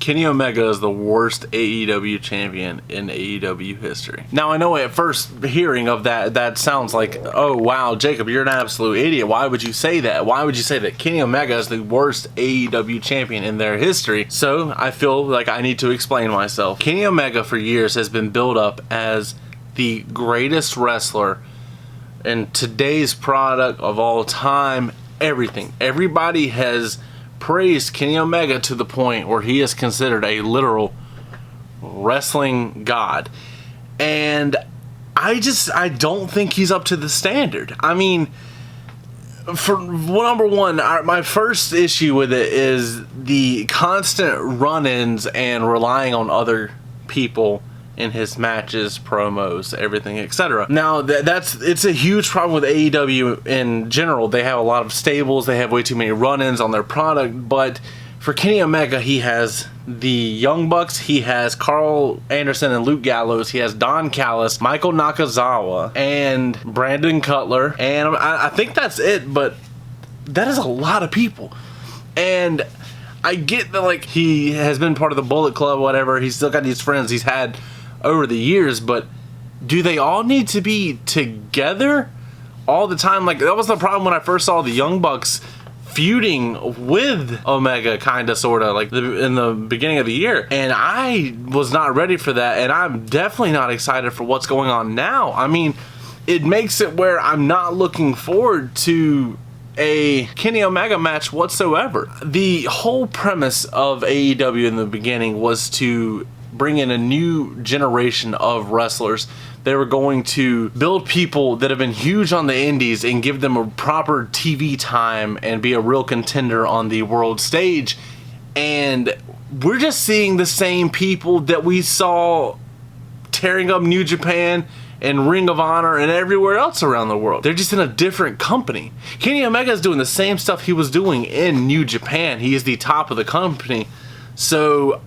Kenny Omega is the worst AEW champion in AEW history. Now, I know at first hearing of that sounds like, oh wow, Jacob, you're an absolute idiot. Why would you say that? Why would you say that Kenny Omega is the worst AEW champion in their history? So I feel like I need to explain myself. Kenny Omega for years has been built up as the greatest wrestler in today's product of all time. Everything. Everybody has praised Kenny Omega to the point where he is considered a literal wrestling god. And I don't think he's up to the standard. I mean, for number one, my first issue with it is the constant run-ins and relying on other people in his matches, promos, everything, etc. Now, it's a huge problem with AEW in general. They have a lot of stables, they have way too many run-ins on their product, but for Kenny Omega, he has the Young Bucks, he has Carl Anderson and Luke Gallows, he has Don Callis, Michael Nakazawa, and Brandon Cutler, and I think that's it, but that is a lot of people. And I get that, like, he has been part of the Bullet Club, whatever, he's still got these friends he's had over the years, but do they all need to be together all the time? Like, that was the problem when I first saw the Young Bucks feuding with Omega, kind of, sort of, like in the beginning of the year, and I was not ready for that, and I'm definitely not excited for what's going on now. I mean, it makes it where I'm not looking forward to a Kenny Omega match whatsoever. The whole premise of AEW in the beginning was to bring in a new generation of wrestlers. They were going to build people that have been huge on the indies and give them a proper TV time and be a real contender on the world stage. And we're just seeing the same people that we saw tearing up New Japan and Ring of Honor and everywhere else around the world. They're just in a different company. Kenny Omega is doing the same stuff he was doing in New Japan. He is the top of the company. So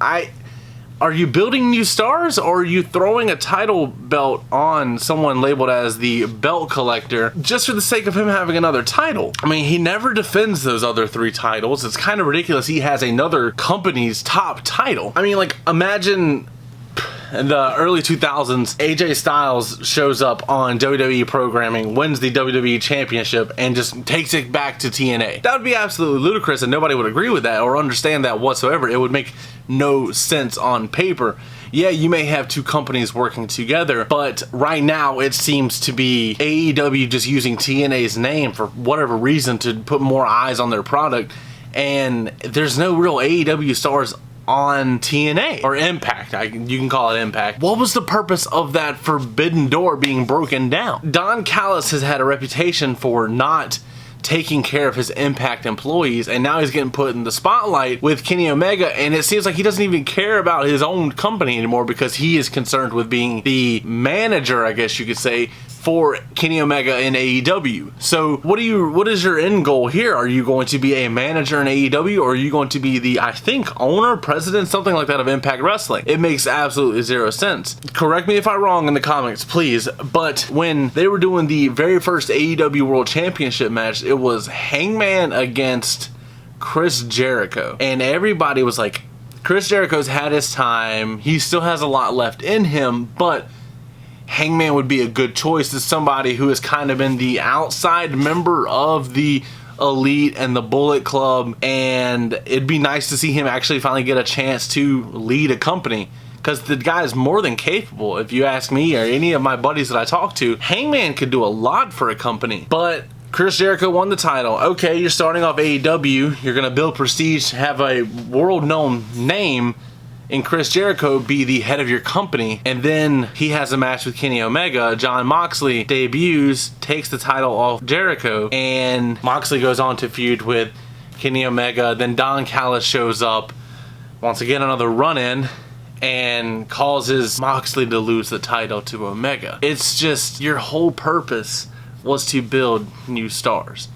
are you building new stars, or are you throwing a title belt on someone labeled as the belt collector just for the sake of him having another title? I mean, he never defends those other 3 titles. It's kind of ridiculous he has another company's top title. I mean, like, imagine in the early 2000s, AJ Styles shows up on WWE programming, wins the WWE Championship, and just takes it back to TNA. That would be absolutely ludicrous, and nobody would agree with that or understand that whatsoever. It would make no sense on paper. Yeah, you may have 2 companies working together, but right now it seems to be AEW just using TNA's name for whatever reason to put more eyes on their product, and there's no real AEW stars on TNA or Impact. You can call it Impact. What was the purpose of that forbidden door being broken down? Don Callis has had a reputation for not taking care of his Impact employees, and now he's getting put in the spotlight with Kenny Omega, and it seems like he doesn't even care about his own company anymore because he is concerned with being the manager, I guess you could say, for Kenny Omega in AEW. So what is your end goal here? Are you going to be a manager in AEW, or are you going to be the, I think, owner, president, something like that of Impact Wrestling? It makes absolutely zero sense. Correct me if I'm wrong in the comments, please, but when they were doing the very first AEW World Championship match, it was Hangman against Chris Jericho, and everybody was like, Chris Jericho's had his time, he still has a lot left in him, but Hangman would be a good choice as somebody who has kind of been the outside member of the Elite and the Bullet Club, and it'd be nice to see him actually finally get a chance to lead a company, because the guy is more than capable. If you ask me or any of my buddies that I talk to, Hangman could do a lot for a company. But Chris Jericho won the title. Okay, you're starting off AEW, you're gonna build prestige, have a world-known name, and Chris Jericho be the head of your company, and then he has a match with Kenny Omega. Jon Moxley debuts, takes the title off Jericho, and Moxley goes on to feud with Kenny Omega. Then Don Callis shows up, once again another run-in, and causes Moxley to lose the title to Omega. It's just, your whole purpose was to build new stars.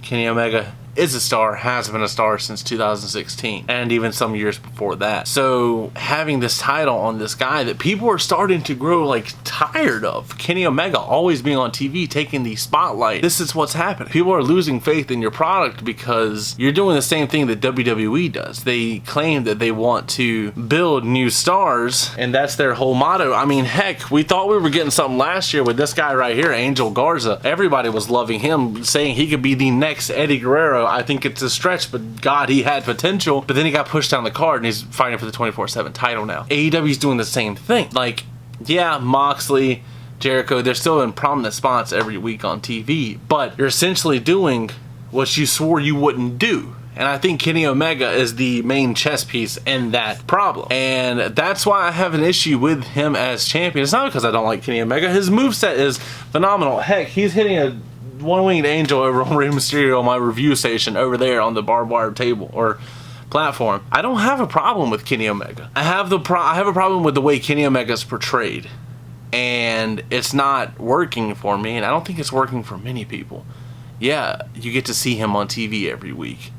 Kenny Omega is a star, has been a star since 2016, and even some years before that. So having this title on this guy that people are starting to grow like tired of, Kenny Omega always being on TV, taking the spotlight. This is what's happening. People are losing faith in your product because you're doing the same thing that WWE does. They claim that they want to build new stars, and that's their whole motto. I mean, heck, we thought we were getting something last year with this guy right here, Angel Garza. Everybody was loving him, saying he could be the next Eddie Guerrero. I think it's a stretch, but God, he had potential. But then he got pushed down the card and he's fighting for the 24/7 title now. AEW's doing the same thing. Like, yeah, Moxley, Jericho, they're still in prominent spots every week on TV, but you're essentially doing what you swore you wouldn't do. And I think Kenny Omega is the main chess piece in that problem. And that's why I have an issue with him as champion. It's not because I don't like Kenny Omega. His moveset is phenomenal. Heck, he's hitting a one-winged angel over on Rey Mysterio on my review station over there on the barbed wire table or platform. I don't have a problem with Kenny Omega. I have a problem with the way Kenny Omega is portrayed. And it's not working for me, and I don't think it's working for many people. Yeah, you get to see him on TV every week.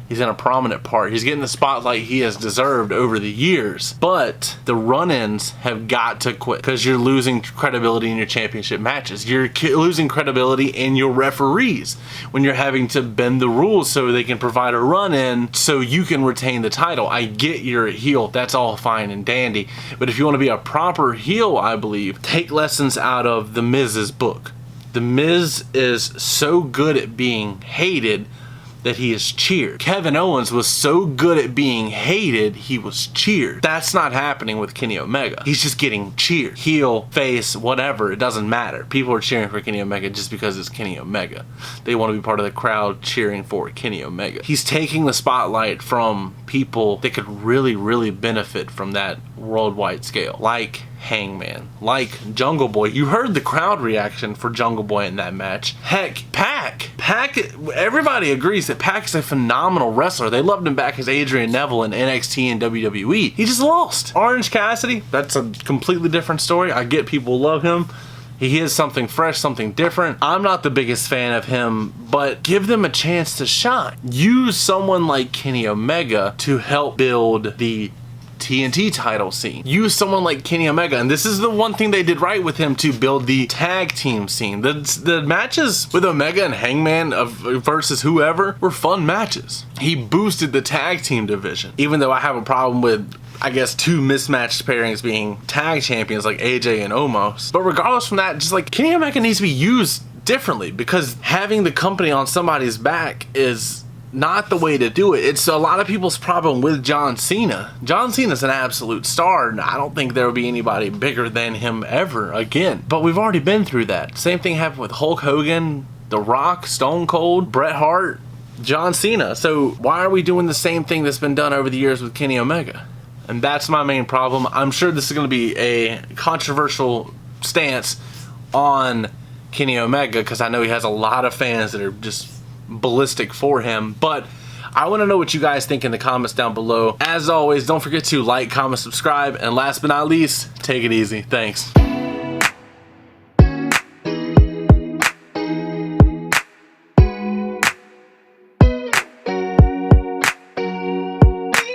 He's in a prominent part. He's getting the spotlight he has deserved over the years. But the run-ins have got to quit because you're losing credibility in your championship matches. You're losing credibility in your referees when you're having to bend the rules so they can provide a run-in so you can retain the title. I get you're a heel. That's all fine and dandy. But if you want to be a proper heel, I believe, take lessons out of The Miz's book. The Miz is so good at being hated that he is cheered. Kevin Owens was so good at being hated, he was cheered. That's not happening with Kenny Omega. He's just getting cheered. Heel, face, whatever, it doesn't matter. People are cheering for Kenny Omega just because it's Kenny Omega. They want to be part of the crowd cheering for Kenny Omega. He's taking the spotlight from people that could really, really benefit from that worldwide scale. Like Hangman, like Jungle Boy. You heard the crowd reaction for Jungle Boy in that match. Heck, Pac, everybody agrees that Pac is a phenomenal wrestler. They loved him back as Adrian Neville in NXT and WWE. He just lost. Orange Cassidy, that's a completely different story. I get people love him. He is something fresh, something different. I'm not the biggest fan of him, but give them a chance to shine. Use someone like Kenny Omega to help build the TNT title scene. Use someone like Kenny Omega, and this is the one thing they did right with him, to build the tag team scene. The matches with Omega and Hangman versus whoever were fun matches. He boosted the tag team division, even though I have a problem with, I guess, two mismatched pairings being tag champions like AJ and Omos. But regardless from that, just like Kenny Omega needs to be used differently, because having the company on somebody's back is not the way to do it. It's a lot of people's problem with John Cena. John Cena's an absolute star, and I don't think there will be anybody bigger than him ever again. But we've already been through that. Same thing happened with Hulk Hogan, The Rock, Stone Cold, Bret Hart, John Cena. So why are we doing the same thing that's been done over the years with Kenny Omega? And that's my main problem. I'm sure this is going to be a controversial stance on Kenny Omega, because I know he has a lot of fans that are just ballistic for him, but I want to know what you guys think in the comments down below. As always, don't forget to like, comment, subscribe, and last but not least, take it easy. Thanks.